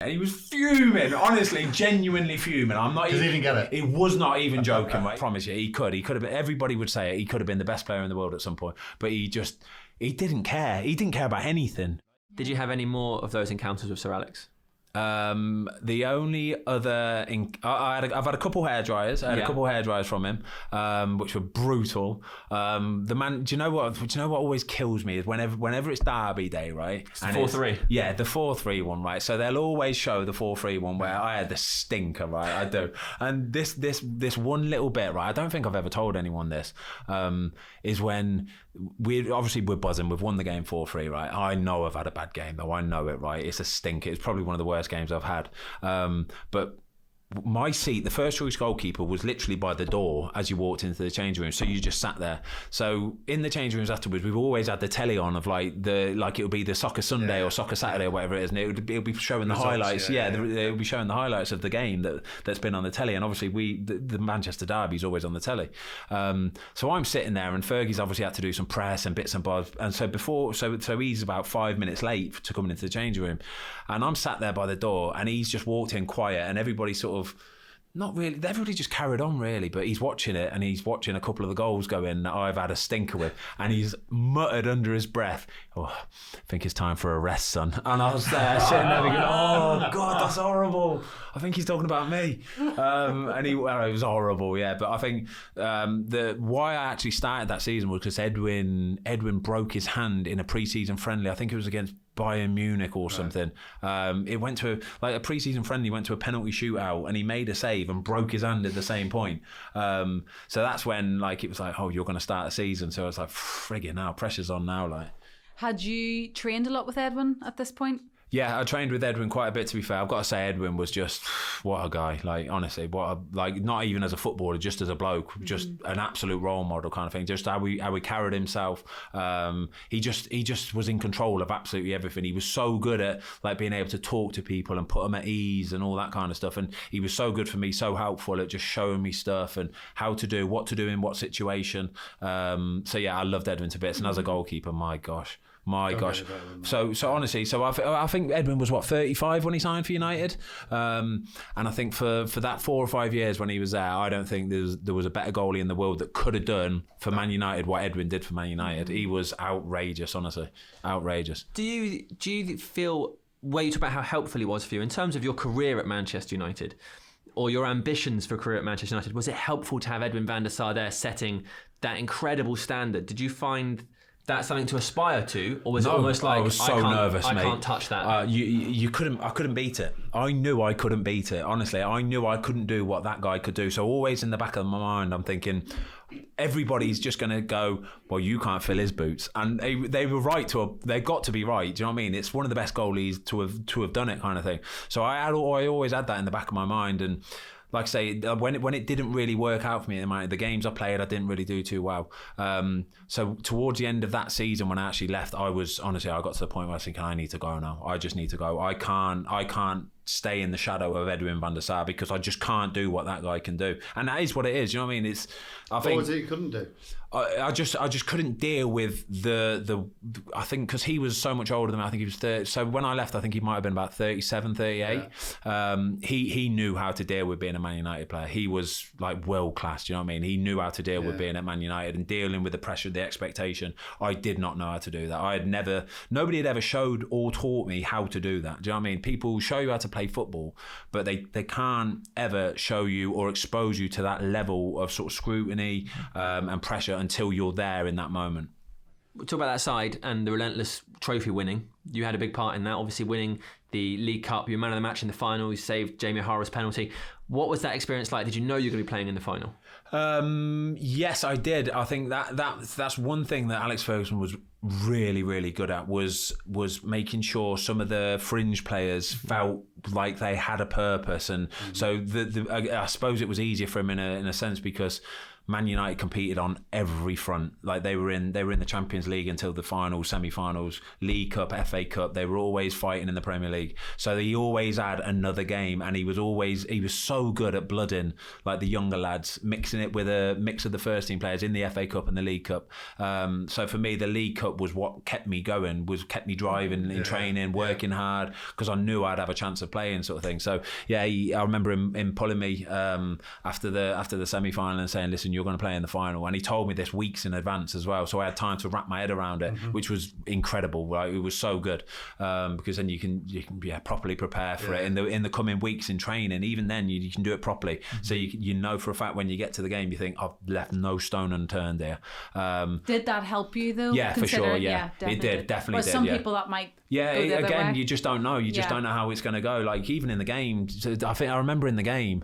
And he was fuming, honestly, genuinely fuming. I'm not even. Because he didn't get it. He was not even joking. I promise you, he could have been. Everybody would say it. He could have been the best player in the world at some point, but he didn't care. He didn't care about anything. Did you have any more of those encounters with Sir Alex? The only other I've had a couple hair dryers. I had a couple hair dryers from him, which were brutal. The man, do you know what always kills me is whenever it's Derby Day, right? It's the 4-3. Yeah, the 4-3 one, right? So they'll always show the 4-3 one where I had the stinker, right? I do. And this one little bit, right? I don't think I've ever told anyone this. Is when we're buzzing. We've won the game 4-3, right? I know I've had a bad game though. I know it, right? It's a stinker. It's probably one of the worst games I've had. But my seat, the first choice goalkeeper, was literally by the door as you walked into the change room. So you just sat there. So in the change rooms afterwards, we've always had the telly on of like it would be the Soccer Sunday or Soccer Saturday or whatever it is, and it'll be showing the highlights. They'll be showing the highlights of the game that's been on the telly. And obviously the Manchester Derby is always on the telly. So I'm sitting there, and Fergie's obviously had to do some press and bits and bobs. And so he's about 5 minutes late to coming into the change room, and I'm sat there by the door, and he's just walked in quiet, and everybody sort of. Not really. Everybody just carried on, really. But he's watching it, and he's watching a couple of the goals go in that I've had a stinker with, and he's muttered under his breath, "Oh, I think it's time for a rest, son." And I was there sitting there thinking, "Oh God, that's horrible. I think he's talking about me." And it was horrible, yeah. But I think why I actually started that season was because Edwin broke his hand in a pre-season friendly. I think it was against Bayern Munich or something. It went to a pre-season friendly, went to a penalty shootout, and he made a save and broke his hand at the same point. So that's when it was like, oh, you're going to start a season. So I was like, friggin' now, pressure's on now. Had you trained a lot with Edwin at this point? Yeah, I trained with Edwin quite a bit, to be fair. I've got to say Edwin was just, what a guy. Honestly, not even as a footballer, just as a bloke, just an absolute role model kind of thing. Just how he carried himself. He just was in control of absolutely everything. He was so good at being able to talk to people and put them at ease and all that kind of stuff. And he was so good for me, so helpful at just showing me stuff and how to do, what to do in what situation. So yeah, I loved Edwin to bits. And as a goalkeeper, my gosh. So honestly, I think Edwin was 35 when he signed for United, and I think for that 4 or 5 years when he was there, I don't think there was a better goalie in the world that could have done for Man United what Edwin did for Man United. He was outrageous, honestly, outrageous. Do you feel, where you talk about how helpful he was for you in terms of your career at Manchester United, or your ambitions for a career at Manchester United, was it helpful to have Edwin van der Sar there setting that incredible standard? Did you find that something to aspire to, or was it almost like, I was so nervous, mate. I can't touch that? I couldn't beat it. I knew I couldn't beat it. Honestly, I knew I couldn't do what that guy could do. So always in the back of my mind, I'm thinking, everybody's just going to go, well, you can't fill his boots, and they were right they got to be right. Do you know what I mean? It's one of the best goalies to have done it, kind of thing. So I always had that in the back of my mind, and. Like I say, when it didn't really work out for me, the games I played, I didn't really do too well. So towards the end of that season, when I actually left, I got to the point where I was thinking, I need to go now. I just need to go. I can't stay in the shadow of Edwin van der Sar because I just can't do what that guy can do. And that is what it is. You know what I mean? What was it you couldn't do? I just couldn't deal with the I think because he was so much older than me. I think he was 30. So when I left, I think he might have been about 37, 38. Yeah. He knew how to deal with being a Man United player. He was world class. You know what I mean? He knew how to deal with being at Man United and dealing with the pressure, the expectation. I did not know how to do that. Nobody had ever showed or taught me how to do that. Do you know what I mean? People show you how to play football, but they can't ever show you or expose you to that level of sort of scrutiny and pressure until you're there in that moment. We'll talk about that side and the relentless trophy winning. You had a big part in that, obviously winning the League Cup. You were man of the match in the final. You saved Jamie O'Hara's penalty. What was that experience like? Did you know you were going to be playing in the final? Yes, I did. I think that's one thing that Alex Ferguson was really, really good at was making sure some of the fringe players felt like they had a purpose, and so I suppose it was easier for him in a sense because Man United competed on every front. Like they were in the Champions League until the finals, semi-finals, League Cup, FA Cup. They were always fighting in the Premier League. So he always had another game, and he was so good at blooding like the younger lads, mixing it with a mix of the first team players in the FA Cup and the League Cup. So for me, the League Cup was what kept me going, kept me driving in training, working hard, because I knew I'd have a chance of playing, sort of thing. So yeah, I remember him pulling me after the semi-final and saying, listen, you're going to play in the final. And he told me this weeks in advance as well, so I had time to wrap my head around it, which was incredible. Right? It was so good, because then you can properly prepare for it in the coming weeks in training. Even then you can do it properly, so you know for a fact when you get to the game you think, I've left no stone unturned there. Did that help you though? Yeah, for sure. Yeah, it did, definitely. Well, did. Some people that might. Again, you just don't know. You just don't know how it's going to go. Like even in the game, I remember in the game,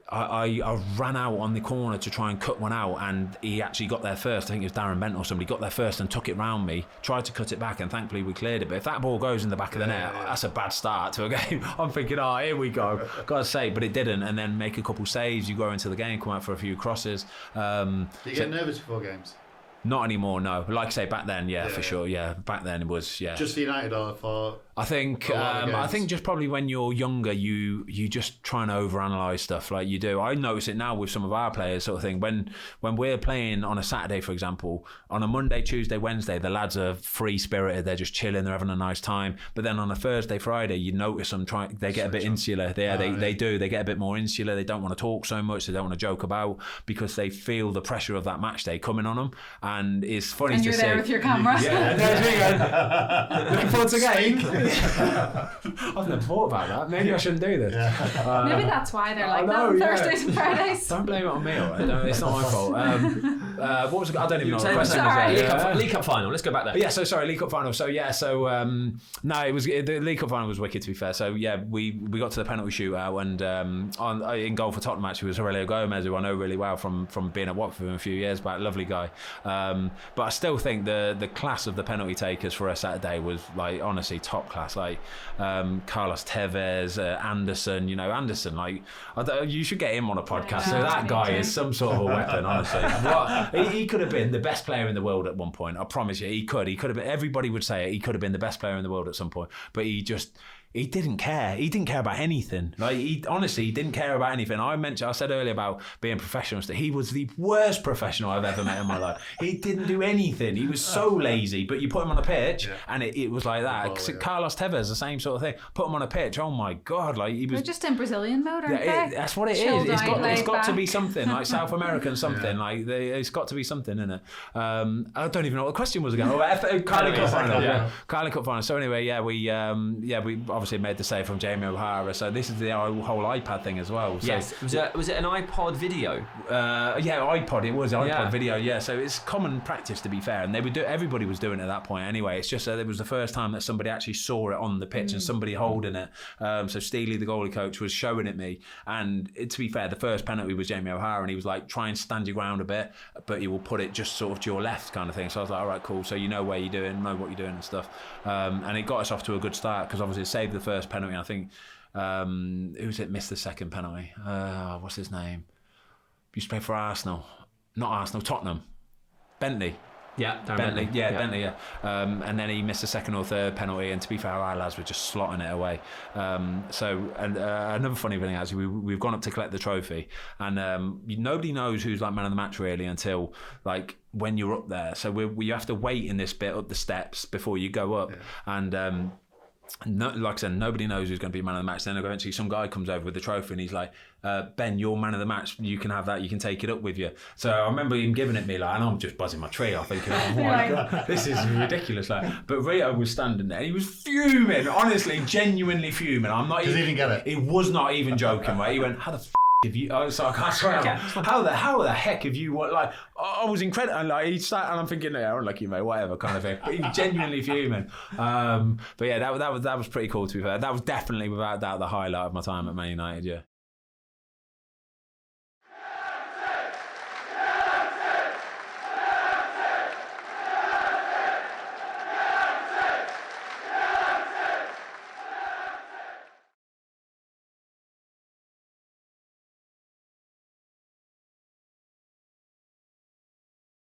I ran out on the corner to try and cut one out, and he actually got there first. I think it was Darren Bent or somebody got there first and took it round me, tried to cut it back, and thankfully we cleared it. But if that ball goes in the back of the net, that's a bad start to a game. I'm thinking, here we go. God's sake, but it didn't. And then make a couple saves, you go into the game, come out for a few crosses. Do you get nervous before games? Not anymore, no. Like I say, back then, for sure. Yeah, back then it was, Just for United or for... I think just probably when you're younger, you just try and overanalyze stuff like you do. I notice it now with some of our players, sort of thing. When we're playing on a Saturday, for example, on a Monday, Tuesday, Wednesday, the lads are free spirited. They're just chilling. They're having a nice time. But then on a Thursday, Friday, you notice them they get a bit insular. They do. They get a bit more insular. They don't want to talk so much. They don't want to joke about, because they feel the pressure of that match day coming on them. And it's funny to see. And you're there with your camera. Yeah, looking forward to the game. I've never thought about that. Maybe I shouldn't do this. Maybe that's why they're like that on Thursdays and Fridays. Don't blame it on me, alright? It's not my fault. What was I don't even know what the question was. League Cup final. Let's go back there. Yeah, League Cup final. No, it was the League Cup final was wicked, to be fair. So yeah, we got to the penalty shootout, and in goal for Tottenham actually was Aurelio Gomez, who I know really well from being at Watford for a few years back. Lovely guy. But I still think the class of the penalty takers for a Saturday was like honestly top class. Like Carlos Tevez, Anderson. Anderson. Like you should get him on a podcast. So that guy is some sort of a weapon. Honestly, he could have been the best player in the world at one point. I promise you, he could have been. Everybody would say it. He could have been the best player in the world at some point. But he didn't care. He didn't care about anything. Like he didn't care about anything. I said earlier about being professional. He was the worst professional I've ever met in my life. He didn't do anything. He was so lazy. But you put him on a pitch, and it was like that. Carlos Tevez, the same sort of thing. Put him on a pitch. Oh my God! Like he was. They're just in Brazilian mode, aren't they? That's what it is. It's got to be something like South American something. Like it's got to be something, isn't it? I don't even know what the question was again. Carling Cup final. Carling Cup final. So anyway, we obviously made the save from Jamie O'Hara, so this is the whole iPad thing as well. So, yes, was it an iPod video? iPod. It was iPod video. Yeah, so it's common practice, to be fair, and everybody was doing it at that point anyway. It's just that it was the first time that somebody actually saw it on the pitch and somebody holding it. So Steely, the goalie coach, was showing it me, and to be fair, the first penalty was Jamie O'Hara, and he was like, try and stand your ground a bit, but he will put it just sort of to your left, kind of thing. So I was like, all right, cool. So you know where you're doing, know what you're doing and stuff, and it got us off to a good start because obviously it saved the first penalty. I think who's it missed the second penalty? What's his name? Used to play for Arsenal, not Arsenal, Tottenham. Bentley. Yeah, Bentley. Bentley. Yeah. And then he missed the second or third penalty, and to be fair, our lads were just slotting it away. Another funny thing actually, we've gone up to collect the trophy, and nobody knows who's like man of the match really until like when you're up there. So we have to wait in this bit up the steps before you go up, and. No, like I said, nobody knows who's going to be man of the match. Then eventually some guy comes over with the trophy and he's like, Ben, you're man of the match, you can have that, you can take it up with you. So I remember him giving it me, like, and I'm just buzzing my tree off thinking, oh my God, this is ridiculous. Like, but Rio was standing there, he was fuming, honestly, genuinely fuming. I'm not even, he didn't get it. He was not even joking, right? He went, how the have you? Oh, so I can't swear. How the heck have you? What, like, I was incredible. And like he sat, and I'm thinking, yeah, I'm lucky, mate, whatever kind of thing. But he was genuinely fuming. But yeah, that was pretty cool, to be fair. That was definitely, without doubt, the highlight of my time at Man United. Yeah.